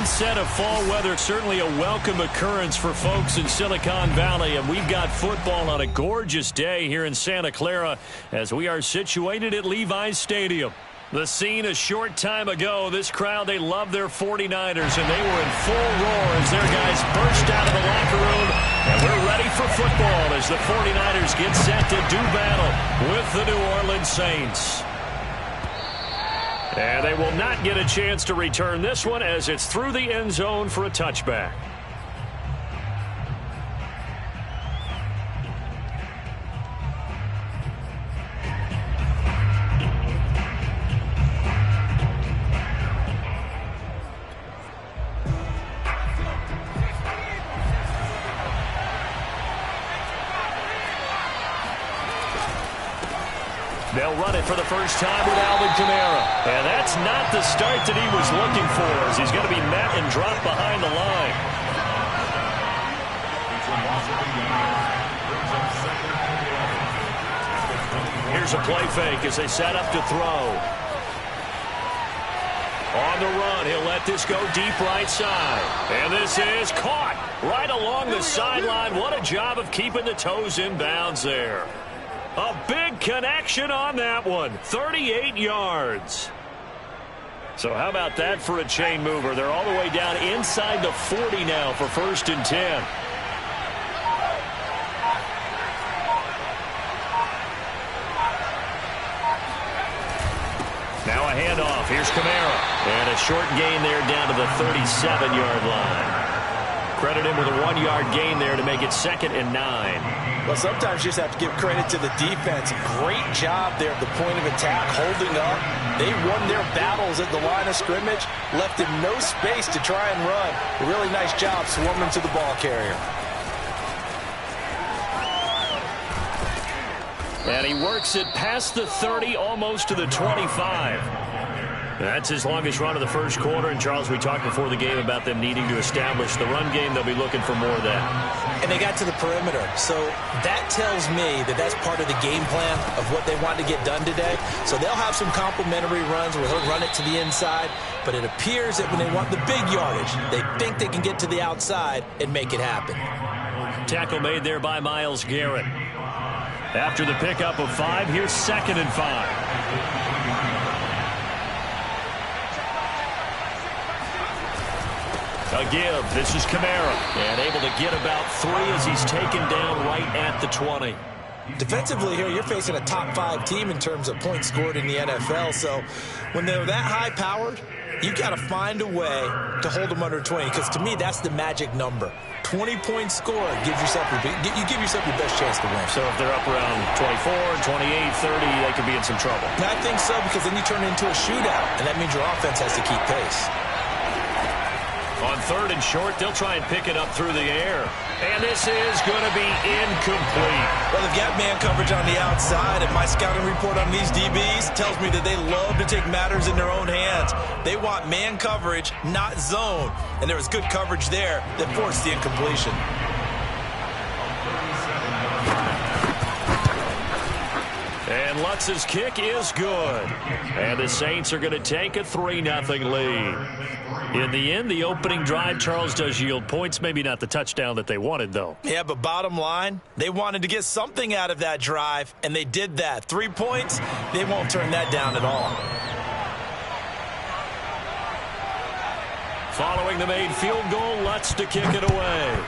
onset of fall weather, certainly a welcome occurrence for folks in Silicon Valley. And we've got football on a gorgeous day here in Santa Clara as we are situated at Levi's Stadium. The scene a short time ago, this crowd, they love their 49ers, and they were in full roar as their guys burst out of the locker room. And we're ready for football as the 49ers get set to do battle with the New Orleans Saints. And they will not get a chance to return this one as it's through the end zone for a touchback. They'll run it for the first time with Alvin Kamara. And that's not the start that he was looking for, as he's going to be met and dropped behind the line. Here's a play fake as they set up to throw. On the run, he'll let this go deep right side. And this is caught right along the sideline. What a job of keeping the toes in bounds there. A big connection on that one. 38 yards. So how about that for a chain mover? They're all the way down inside the 40 now for 1st and 10. Now a handoff. Here's Kamara. And a short gain there down to the 37-yard line. Credit him with a 1-yard gain there to make it 2nd and 9. Well, sometimes you just have to give credit to the defense. Great job there at the point of attack, holding up. They won their battles at the line of scrimmage, left him no space to try and run. A really nice job swarming to the ball carrier. And he works it past the 30, almost to the 25. That's his longest run of the first quarter. And, Charles, we talked before the game about them needing to establish the run game. They'll be looking for more of that. And they got to the perimeter. So that tells me that that's part of the game plan of what they want to get done today. So they'll have some complementary runs where they'll run it to the inside. But it appears that when they want the big yardage, they think they can get to the outside and make it happen. Tackle made there by Myles Garrett. After the pickup of 5, here's 2nd and 5. A give. This is Kamara. And able to get about 3 as he's taken down right at the 20. Defensively here, you're facing a top 5 team in terms of points scored in the NFL. So when they're that high-powered, you've got to find a way to hold them under 20. Because to me, that's the magic number. 20-point score gives yourself you give yourself your best chance to win. So if they're up around 24, 28, 30, they could be in some trouble. And I think so, because then you turn it into a shootout, and that means your offense has to keep pace. On 3rd and short, they'll try and pick it up through the air. And this is going to be incomplete. Well, they've got man coverage on the outside, and my scouting report on these DBs tells me that they love to take matters in their own hands. They want man coverage, not zone. And there was good coverage there that forced the incompletion. And Lutz's kick is good. And the Saints are going to take a 3-0 lead. In the end, the opening drive, Charles, does yield points. Maybe not the touchdown that they wanted, though. Yeah, but bottom line, they wanted to get something out of that drive, and they did that. 3 points, they won't turn that down at all. Following the made field goal, Lutz to kick it away.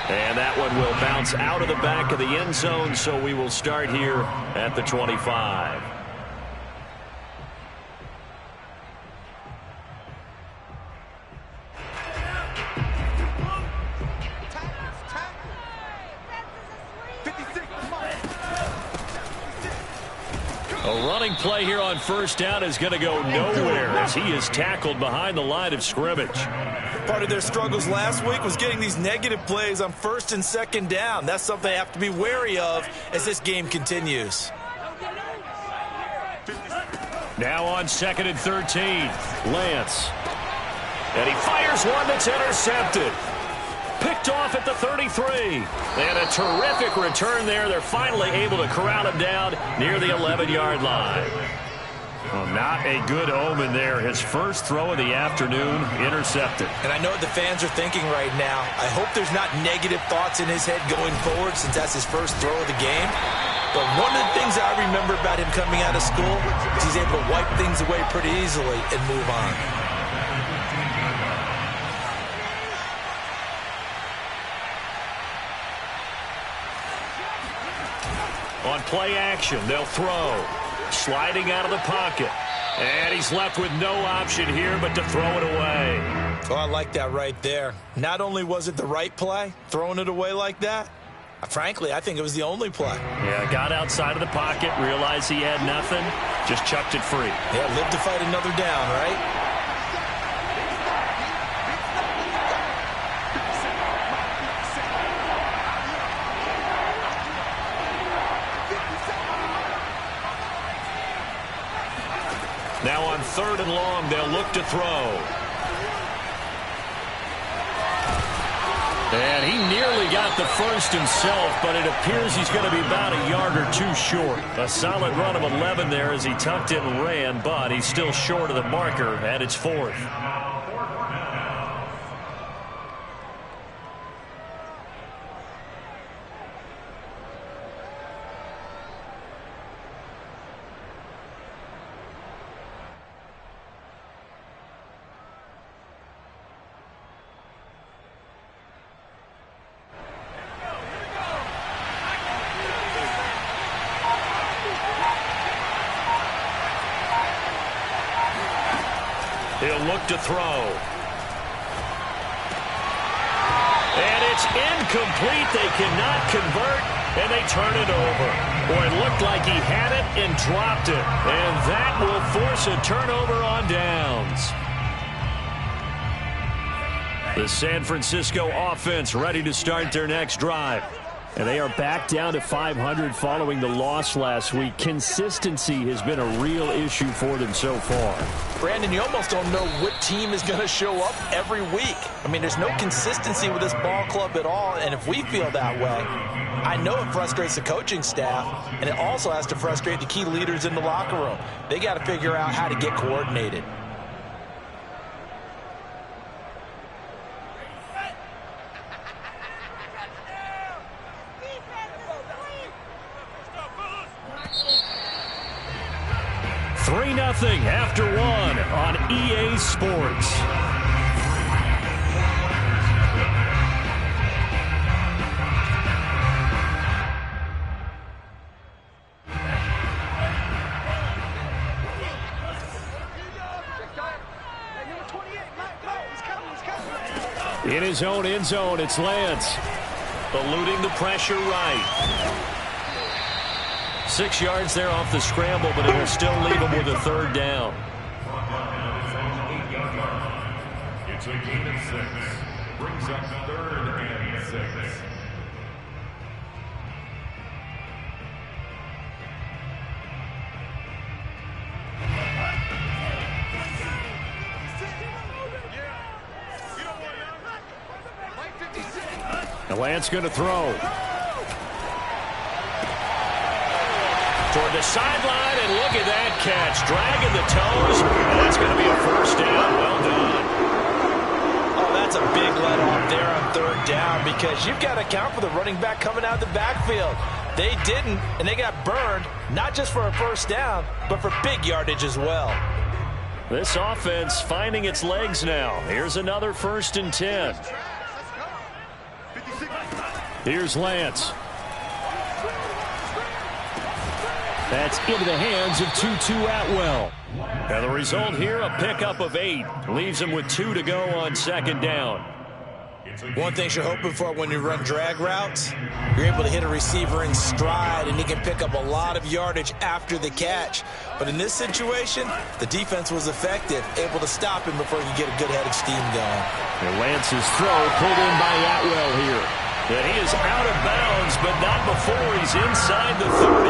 And that one will bounce out of the back of the end zone, so we will start here at the 25. A running play here on 1st down is going to go nowhere as he is tackled behind the line of scrimmage. Part of their struggles last week was getting these negative plays on 1st and 2nd down. That's something they have to be wary of as this game continues. Now on 2nd and 13, Lance. And he fires one that's intercepted. Picked off at the 33. And a terrific return there. They're finally able to corral him down near the 11-yard line. Well, not a good omen there. His first throw of the afternoon intercepted. And I know what the fans are thinking right now. I hope there's not negative thoughts in his head going forward since that's his first throw of the game. But one of the things I remember about him coming out of school is he's able to wipe things away pretty easily and move on. On play action, they'll throw. Sliding out of the pocket. And he's left with no option here but to throw it away. Oh, I like that right there. Not only was it the right play, throwing it away like that, frankly, I think it was the only play. Yeah, got outside of the pocket, realized he had nothing, just chucked it free. Yeah, live to fight another down, right? Now on 3rd and long, they'll look to throw. And he nearly got the first himself, but it appears he's going to be about a yard or two short. A solid run of 11 there as he tucked it and ran, but he's still short of the marker, and it's 4th. He'll look to throw. And it's incomplete. They cannot convert, and they turn it over. Boy, it looked like he had it and dropped it. And that will force a turnover on downs. The San Francisco offense ready to start their next drive. And they are back down to 500 following the loss last week. Consistency has been a real issue for them so far. Brandon, you almost don't know what team is going to show up every week. I mean, there's no consistency with this ball club at all, and if we feel that way, I know it frustrates the coaching staff, and it also has to frustrate the key leaders in the locker room. They got to figure out how to get coordinated. After one on EA Sports. In his own end zone, it's Lance. Eluding the pressure right. 6 yards there off the scramble, but it will still leave him with a 3rd down. It's a gain of 6. Brings up 3rd and 6. Now Lance going to throw. Toward the sideline, and look at that catch. Dragging the toes, and that's going to be a 1st down. Well done. Oh, that's a big let off there on 3rd down because you've got to account for the running back coming out of the backfield. They didn't, and they got burned, not just for a 1st down, but for big yardage as well. This offense finding its legs now. Here's another 1st and 10. Here's Lance. That's into the hands of Tutu Atwell. And the result here, a pickup of 8. Leaves him with 2 to go on 2nd down. One thing you're hoping for when you run drag routes, you're able to hit a receiver in stride, and he can pick up a lot of yardage after the catch. But in this situation, the defense was effective, able to stop him before he could get a good head of steam going. And Lance's throw pulled in by Atwell here. And he is out of bounds, but not before he's inside the 30.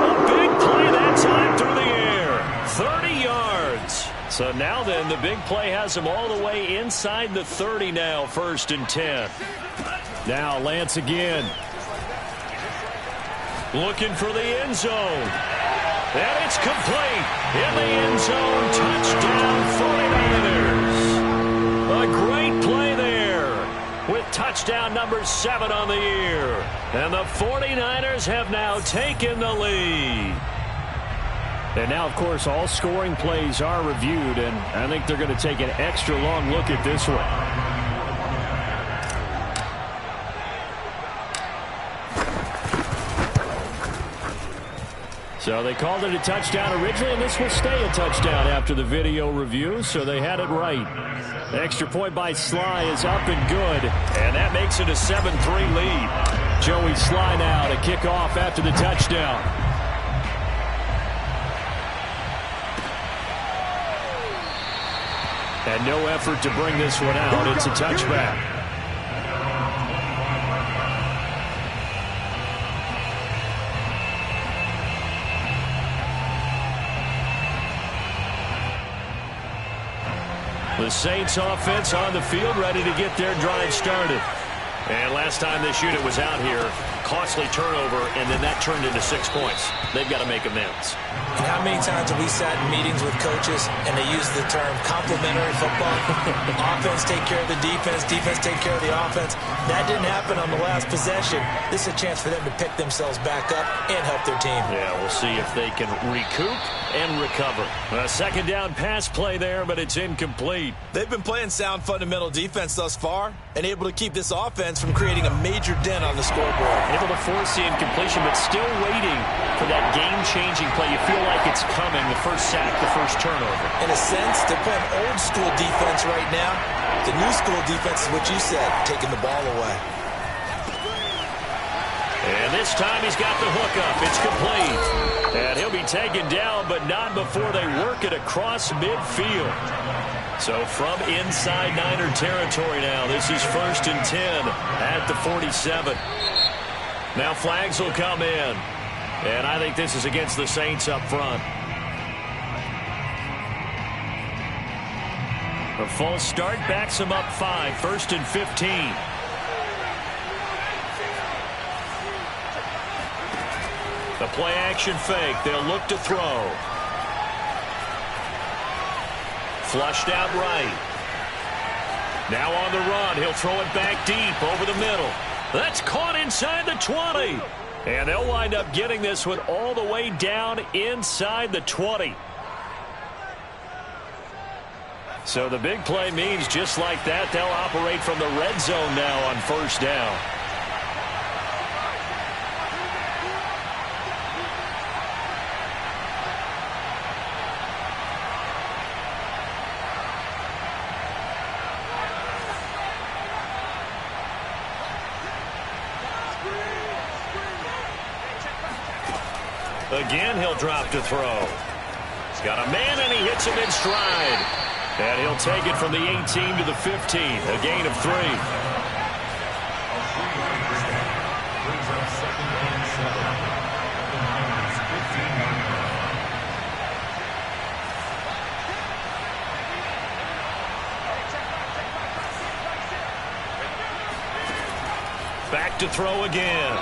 A big play that time through the air. 30 yards. So now then, the big play has him all the way inside the 30 now, 1st and 10. Now Lance again. looking for the end zone. And it's complete. In the end zone, touchdown 49ers. A great play there with touchdown number 7 on the year. And the 49ers have now taken the lead. And now, of course, all scoring plays are reviewed, and I think they're going to take an extra long look at this one. So they called it a touchdown originally, and this will stay a touchdown after the video review, so they had it right. The extra point by Sly is up and good, and that makes it a 7-3 lead. Joey Sly now to kick off after the touchdown. And no effort to bring this one out. It's a touchback. The Saints offense on the field, ready to get their drive started. And last time this unit was out here, costly turnover, and then that turned into 6 points. They've got to make amends. And how many times have we sat in meetings with coaches and they use the term complementary football? Offense take care of the defense, defense take care of the offense. That didn't happen on the last possession. This is a chance for them to pick themselves back up and help their team. Yeah, we'll see if they can recoup and recover. A second down pass play there, but it's incomplete. They've been playing sound fundamental defense thus far and able to keep this offense from creating a major dent on the scoreboard. Able to force the incompletion, but still waiting for that game-changing play. You feel like it's coming, the first sack, the first turnover. In a sense, they're playing old-school defense right now. The new school defense is what you said, taking the ball away. And this time he's got the hook up. It's complete. And he'll be taken down, but not before they work it across midfield. So from inside Niner territory now, this is 1st and 10 at the 47. Now flags will come in. And I think this is against the Saints up front. A false start backs them up 5, 1st and 15. The play action fake. They'll look to throw. Flushed out right. Now on the run. He'll throw it back deep over the middle. That's caught inside the 20. And they'll wind up getting this one all the way down inside the 20. So the big play means just like that, they'll operate from the red zone now on 1st down. Again, he'll drop to throw. He's got a man, and he hits him in stride. And he'll take it from the 18 to the 15, a gain of 3. Back to throw again.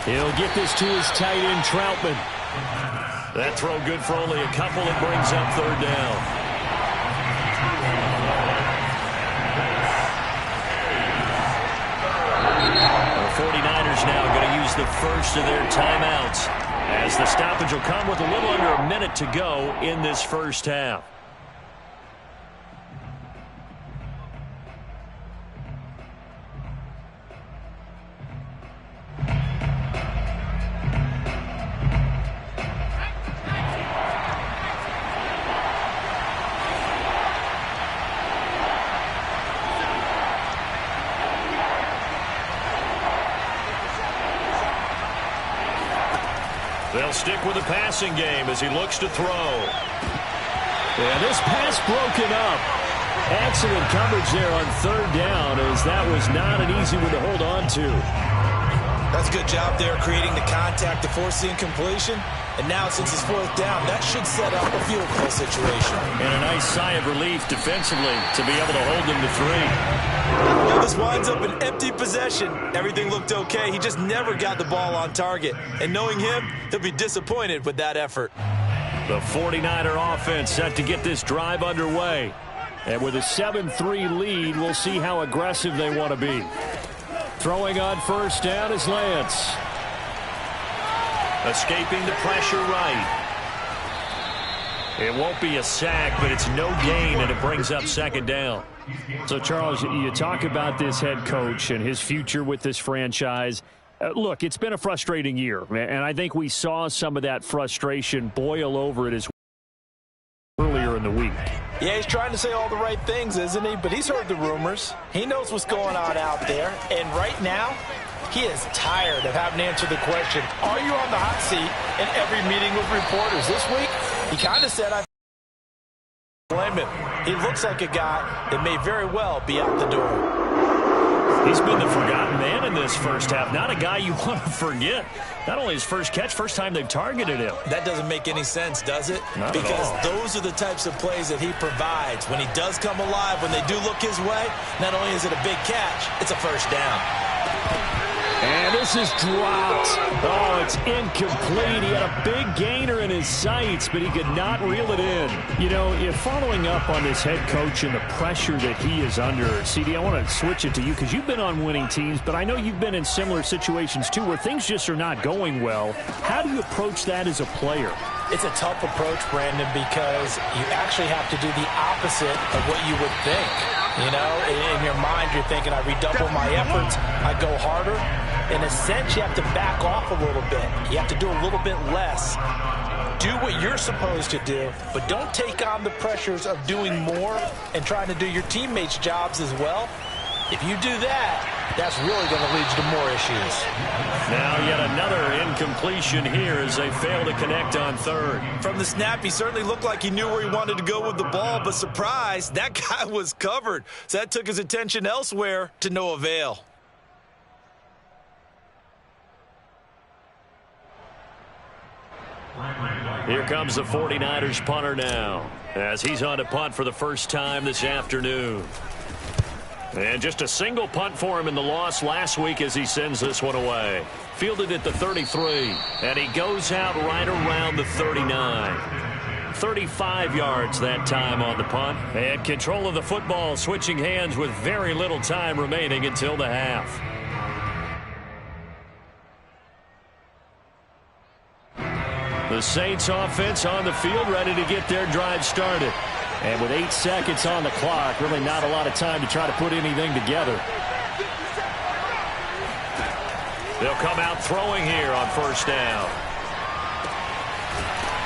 He'll get this to his tight end, Troutman. That throw good for only a couple. It brings up 3rd down. The 49ers now going to use the first of their timeouts, as the stoppage will come with a little under a minute to go in this first half. They'll stick with the passing game as he looks to throw. Yeah, this pass broken up. Excellent coverage there on 3rd down, as that was not an easy one to hold on to. That's a good job there creating the contact to force the incompletion. And now since it's fourth down, that should set up a field goal situation. And a nice sigh of relief defensively to be able to hold them to 3. Now this winds up an empty possession. Everything looked okay. He just never got the ball on target. And knowing him, he'll be disappointed with that effort. The 49er offense set to get this drive underway. And with a 7-3 lead, we'll see how aggressive they want to be. Throwing on first down is Lance. Escaping the pressure right. It won't be a sack, but it's no gain, and it brings up second down. So, Charles, you talk about this head coach and his future with this franchise. Look, it's been a frustrating year, and I think we saw some of that frustration boil over it as earlier in the week. Yeah, he's trying to say all the right things, isn't he? But he's heard the rumors. He knows what's going on out there. And right now, he is tired of having to answer the question, are you on the hot seat in every meeting with reporters? This week, he kind of said, I blame him. He looks like a guy that may very well be out the door. He's been the forgotten man in this first half. Not a guy you want to forget. Not only his first catch, first time they've targeted him. That doesn't make any sense, does it? Not because at all. Those are the types of plays that he provides. When he does come alive, when they do look his way, not only is it a big catch, it's a first down. And this is dropped. Oh, it's incomplete. He had a big gainer in his sights, but he could not reel it in. You know, following up on this head coach and the pressure that he is under, CD, I want to switch it to you because you've been on winning teams, but I know you've been in similar situations too where things just are not going well. How do you approach that as a player? It's a tough approach, Brandon, because you actually have to do the opposite of what you would think. You know, in your mind, you're thinking, I redouble my efforts, I go harder. In a sense, you have to back off a little bit. You have to do a little bit less. Do what you're supposed to do, but don't take on the pressures of doing more and trying to do your teammates' jobs as well. If you do that, that's really going to lead you to more issues. Now yet another incompletion here as they fail to connect on third. From the snap, he certainly looked like he knew where he wanted to go with the ball, but surprise, that guy was covered. So that took his attention elsewhere to no avail. Here comes the 49ers punter now as he's on to punt for the first time this afternoon. And just a single punt for him in the loss last week as he sends this one away. Fielded at the 33, and he goes out right around the 39. 35 yards that time on the punt. And control of the football switching hands with very little time remaining until the half. The Saints offense on the field ready to get their drive started. And with 8 seconds on the clock, really not a lot of time to try to put anything together. They'll come out throwing here on first down.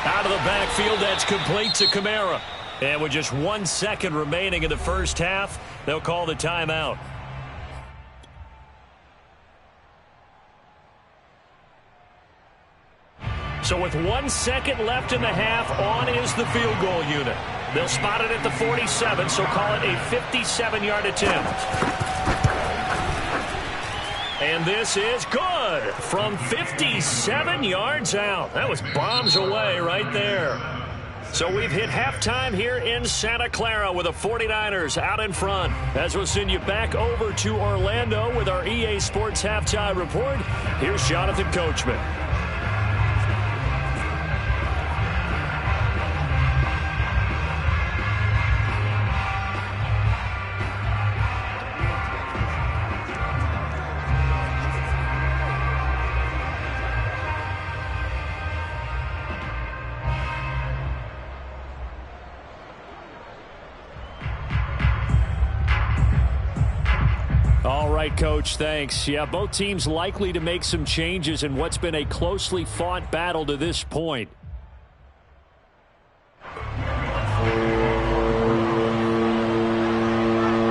Out of the backfield, that's complete to Kamara. And with just 1 second remaining in the first half, they'll call the timeout. So with 1 second left in the half, on is the field goal unit. They'll spot it at the 47, so call it a 57-yard attempt. And this is good from 57 yards out. That was bombs away right there. So we've hit halftime here in Santa Clara with the 49ers out in front. As we'll send you back over to Orlando with our EA Sports Halftime Report, here's Jonathan Coachman. All right, Coach, thanks. Yeah, both teams likely to make some changes in what's been a closely fought battle to this point.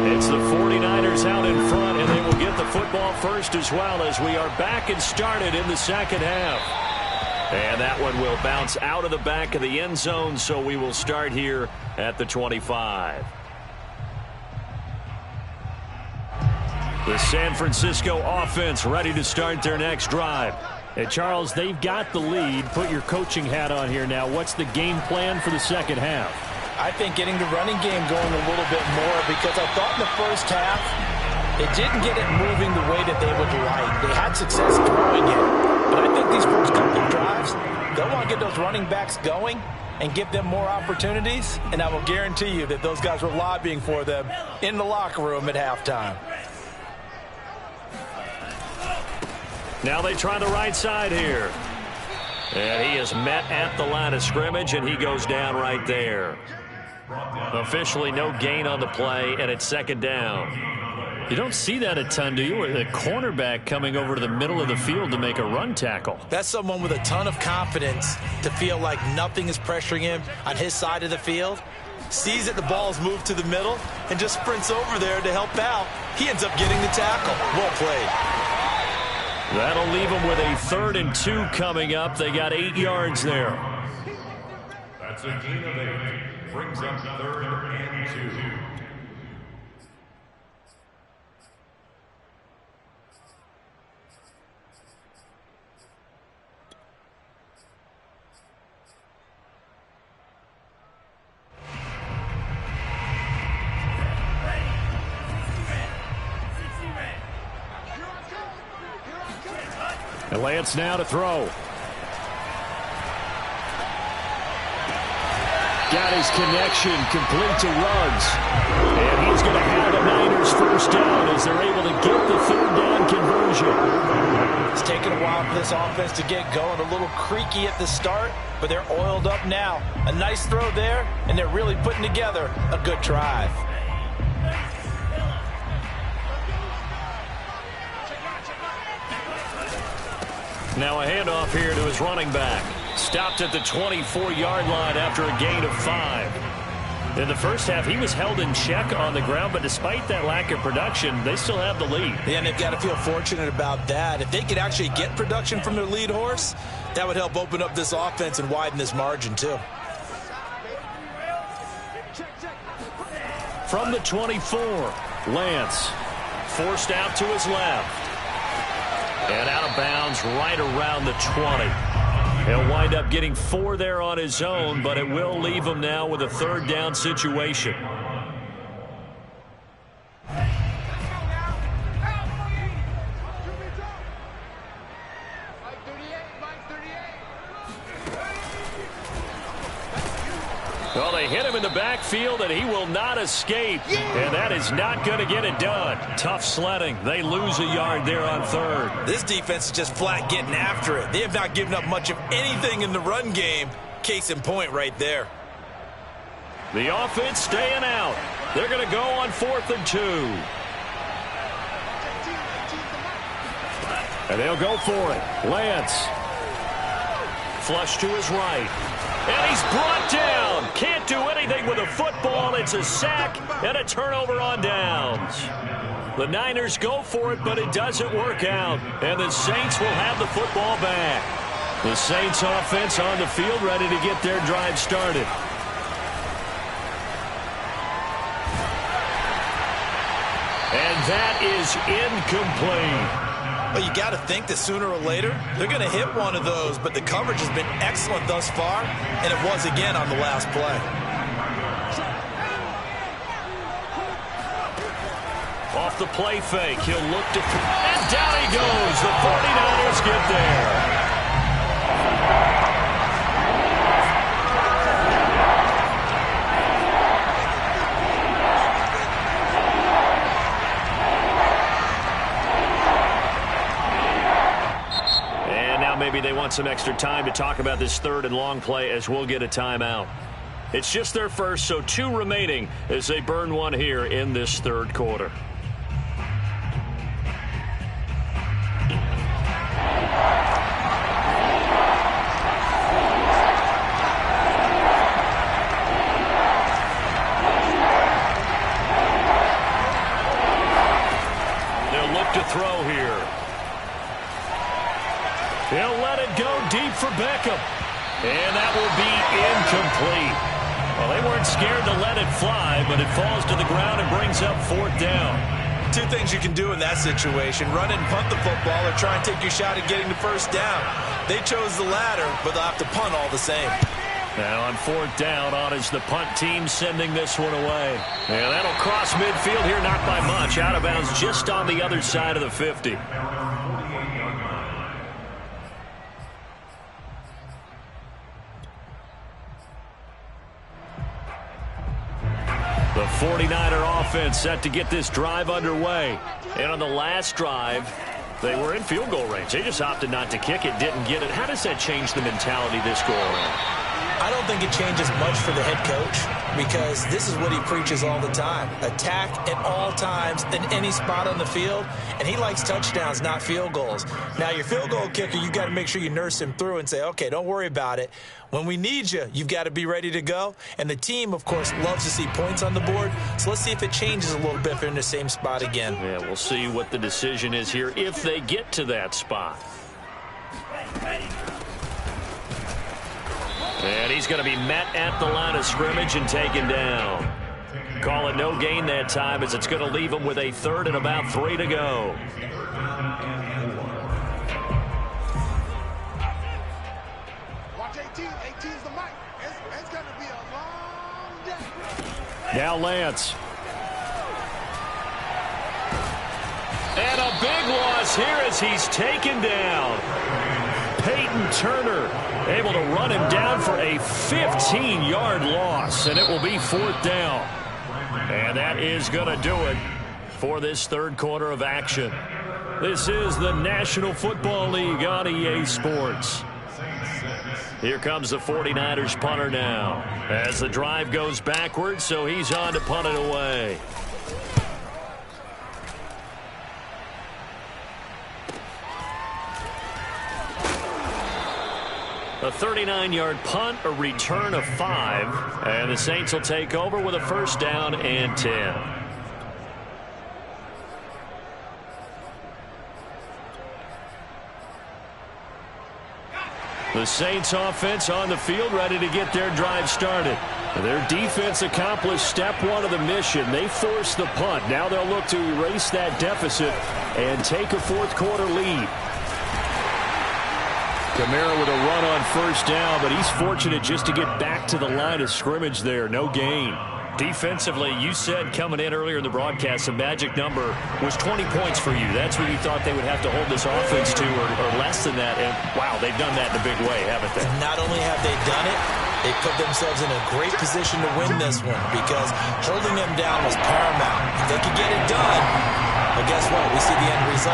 It's the 49ers out in front, and they will get the football first as well as we are back and started in the second half. And that one will bounce out of the back of the end zone, so we will start here at the 25. The The San Francisco offense ready to start their next drive. And Charles, they've got the lead. Put your coaching hat on here now. What's the game plan for the second half? I think getting the running game going a little bit more, because I thought in the first half they didn't get it moving the way that they would like. They had success throwing it, but I think these first couple of drives, they'll want to get those running backs going and give them more opportunities, and I will guarantee you that those guys were lobbying for them in the locker room at halftime. Now they try the right side here. And he is met at the line of scrimmage, and he goes down right there. Officially no gain on the play, and it's second down. You don't see that a ton, do you? With a cornerback coming over to the middle of the field to make a run tackle. That's someone with a ton of confidence to feel like nothing is pressuring him on his side of the field. Sees that the ball is moved to the middle and just sprints over there to help out. He ends up getting the tackle. Well played. That'll leave them with a 3rd and 2 coming up. They got 8 yards there. That's a gain of 8. Brings up 3rd and 2. And Lance now to throw. Got his connection complete to Ruggs. And he's going to have the Niners first down as they're able to get the 3rd down conversion. It's taken a while for this offense to get going. A little creaky at the start, but they're oiled up now. A nice throw there, and they're really putting together a good drive. Now a handoff here to his running back. Stopped at the 24-yard line after a gain of 5. In the first half, he was held in check on the ground, but despite that lack of production, they still have the lead. Yeah, and they've got to feel fortunate about that. If they could actually get production from their lead horse, that would help open up this offense and widen this margin, too. From the 24, Lance forced out to his left. And out of bounds right around the 20. He'll wind up getting 4 there on his own, but it will leave him now with a 3rd down situation. Well, they hit him in the backfield, and he will not escape. And that is not going to get it done. Tough sledding. They lose a yard there on 3rd. This defense is just flat getting after it. They have not given up much of anything in the run game. Case in point right there. The offense staying out. They're going to go on 4th and 2. And they'll go for it. Lance. Flush to his right. And he's brought down. Can't do anything with a football. It's a sack and a turnover on downs. The Niners go for it, but it doesn't work out. And the Saints will have the football back. The Saints offense on the field ready to get their drive started. And that is incomplete. Well, you got to think that sooner or later they're going to hit one of those, but the coverage has been excellent thus far, and it was again on the last play. Off the play fake, he'll look to... And down he goes. The 49ers get there. Maybe they want some extra time to talk about this 3rd and long play as we'll get a timeout. It's just their first, so 2 remaining as they burn one here in this 3rd quarter. They'll look to throw here. He'll let it go deep for Beckham. And that will be incomplete. Well, they weren't scared to let it fly, but it falls to the ground and brings up 4th down. two things you can do in that situation: run and punt the football, or try and take your shot at getting the first down. They chose the latter, but they'll have to punt all the same. Now on fourth down, on is the punt team sending this one away. Yeah, that'll cross midfield here, not by much. Out of bounds just on the other side of the 50. The 49er offense set to get this drive underway. And on the last drive, they were in field goal range. They just opted not to kick it, didn't get it. How does that change the mentality this go around? I don't think it changes much for the head coach, because this is what he preaches all the time. Attack at all times in any spot on the field, and he likes touchdowns, not field goals. Now, your field goal kicker, you've got to make sure you nurse him through and say, okay, don't worry about it. When we need you, you've got to be ready to go. And the team, of course, loves to see points on the board, so let's see if it changes a little bit if they're in the same spot again. Yeah, we'll see what the decision is here if they get to that spot. And he's going to be met at the line of scrimmage and taken down. Call it no gain that time, as it's going to leave him with a third and about 3 to go. Watch 18. 18's the mic. It's going to be a long day. Now Lance. And a big loss here as he's taken down. Peyton Turner able to run him down for a 15-yard loss, and it will be fourth down. And that is going to do it for this third quarter of action. This is the National Football League on EA Sports. Here comes the 49ers punter now as the drive goes backwards, so he's on to punt it away. A 39-yard punt, a return of 5, and the Saints will take over with a first down and 10. The Saints offense on the field, ready to get their drive started. Their defense accomplished step one of the mission. They forced the punt. Now they'll look to erase that deficit and take a fourth quarter lead. Kamara with a run on first down, but he's fortunate just to get back to the line of scrimmage there. No gain. Defensively, you said coming in earlier in the broadcast, the magic number was 20 points for you. That's what you thought they would have to hold this offense to, or less than that. And, wow, they've done that in a big way, haven't they? Not only have they done it, they put themselves in a great position to win this one, because holding them down was paramount. If they could get it done, well, guess what? We see the end result.